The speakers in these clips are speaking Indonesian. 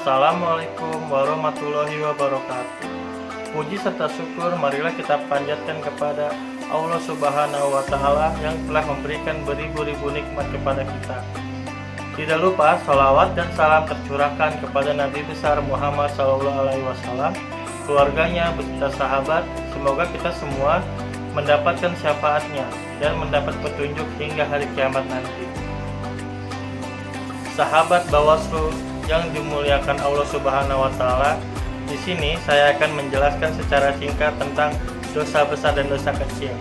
Assalamualaikum warahmatullahi wabarakatuh. Puji serta syukur marilah kita panjatkan kepada Allah Subhanahu wa Ta'ala yang telah memberikan beribu-ribu nikmat kepada kita. Tidak lupa sholawat dan salam tercurahkan kepada Nabi besar Muhammad SAW, keluarganya beserta sahabat. Semoga kita semua mendapatkan syafaatnya dan mendapat petunjuk hingga hari kiamat nanti. Sahabat Bawaslu yang dimuliakan Allah Subhanahu wa Ta'ala, di sini saya akan menjelaskan secara singkat tentang dosa besar dan dosa kecil.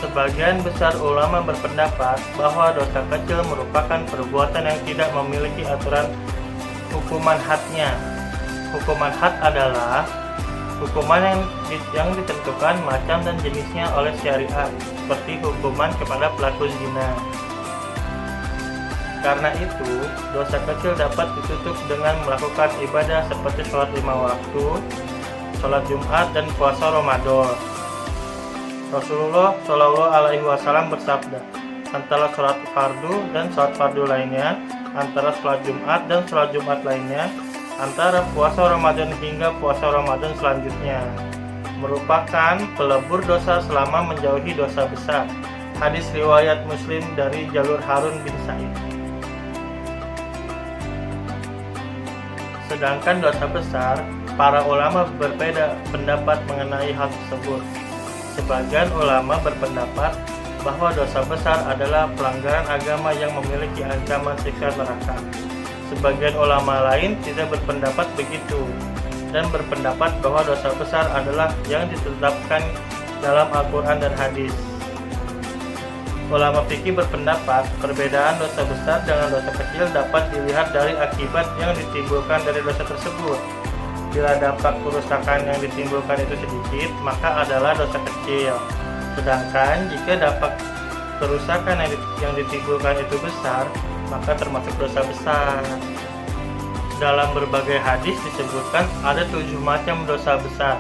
Sebagian besar ulama berpendapat bahwa dosa kecil merupakan perbuatan yang tidak memiliki aturan hukuman hadnya. Hukuman had adalah hukuman yang ditentukan macam dan jenisnya oleh syariat, seperti hukuman kepada pelaku zina. Karena itu, dosa kecil dapat ditutup dengan melakukan ibadah seperti sholat 5 waktu, sholat Jumat, dan puasa Ramadan. Rasulullah Shallallahu Alaihi Wasallam bersabda, antara sholat fardu dan sholat fardu lainnya, antara sholat Jumat dan sholat Jumat lainnya, antara puasa Ramadan hingga puasa Ramadan selanjutnya, merupakan pelebur dosa selama menjauhi dosa besar. Hadis riwayat Muslim dari jalur Harun bin Sa'id. Sedangkan dosa besar, para ulama berbeda pendapat mengenai hal tersebut. Sebagian ulama berpendapat bahwa dosa besar adalah pelanggaran agama yang memiliki ancaman siksa neraka. Sebagian ulama lain tidak berpendapat begitu dan berpendapat bahwa dosa besar adalah yang ditetapkan dalam Al-Quran dan hadis. Ulama fikih berpendapat perbedaan dosa besar dengan dosa kecil dapat dilihat dari akibat yang ditimbulkan dari dosa tersebut. Bila dampak kerusakan yang ditimbulkan itu sedikit, maka adalah dosa kecil. Sedangkan jika dampak kerusakan yang ditimbulkan itu besar, maka termasuk dosa besar. Dalam berbagai hadis disebutkan ada 7 macam dosa besar.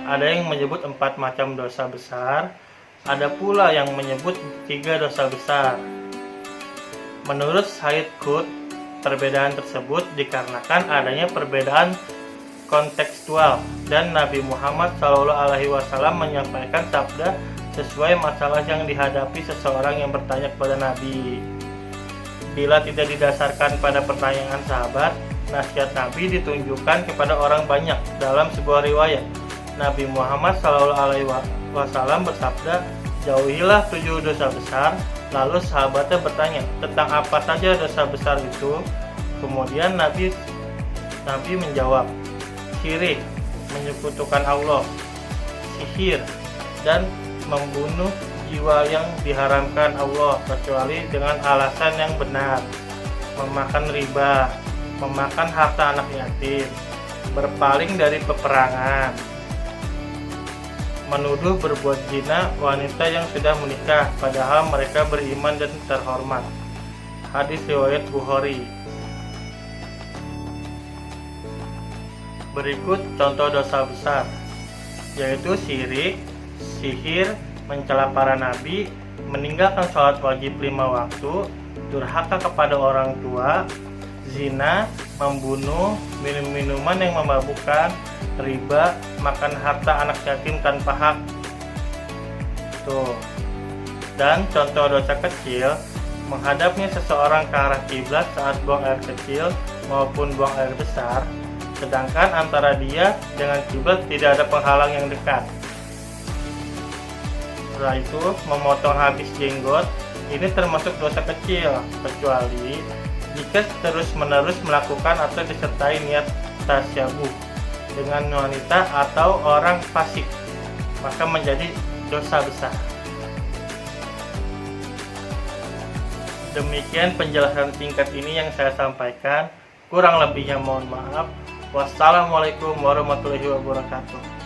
Ada yang menyebut 4 macam dosa besar. Ada pula yang menyebut 3 dosa besar. Menurut Said Qutb, perbedaan tersebut dikarenakan adanya perbedaan kontekstual dan Nabi Muhammad SAW menyampaikan sabda sesuai masalah yang dihadapi seseorang yang bertanya kepada Nabi. Bila tidak didasarkan pada pertanyaan sahabat, nasihat Nabi ditunjukkan kepada orang banyak. Dalam sebuah riwayat, Nabi Muhammad SAW bersabda, jauhilah 7 dosa besar. Lalu sahabatnya bertanya, tentang apa saja dosa besar itu? Kemudian Nabi menjawab, syirik, menyekutukan Allah, sihir, dan membunuh jiwa yang diharamkan Allah kecuali dengan alasan yang benar, memakan riba, memakan harta anak yatim, berpaling dari peperangan, menuduh berbuat zina wanita yang sudah menikah padahal mereka beriman dan terhormat. Hadis riwayat Bukhari. Berikut contoh dosa besar, yaitu syirik, sihir, mencela para nabi, meninggalkan sholat wajib 5 waktu, durhaka kepada orang tua, zina, membunuh, minum minuman yang memabukkan, riba, makan harta anak yatim tanpa hak. Dan contoh dosa kecil, menghadapnya seseorang ke arah kiblat saat buang air kecil maupun buang air besar, sedangkan antara dia dengan kiblat tidak ada penghalang yang dekat. Setelah itu, memotong habis jenggot, ini termasuk dosa kecil, kecuali jika terus-menerus melakukan atau disertai niat tasyabuh dengan wanita atau orang fasik, maka menjadi dosa besar. Demikian penjelasan singkat ini yang saya sampaikan. Kurang lebihnya mohon maaf. Wassalamualaikum warahmatullahi wabarakatuh.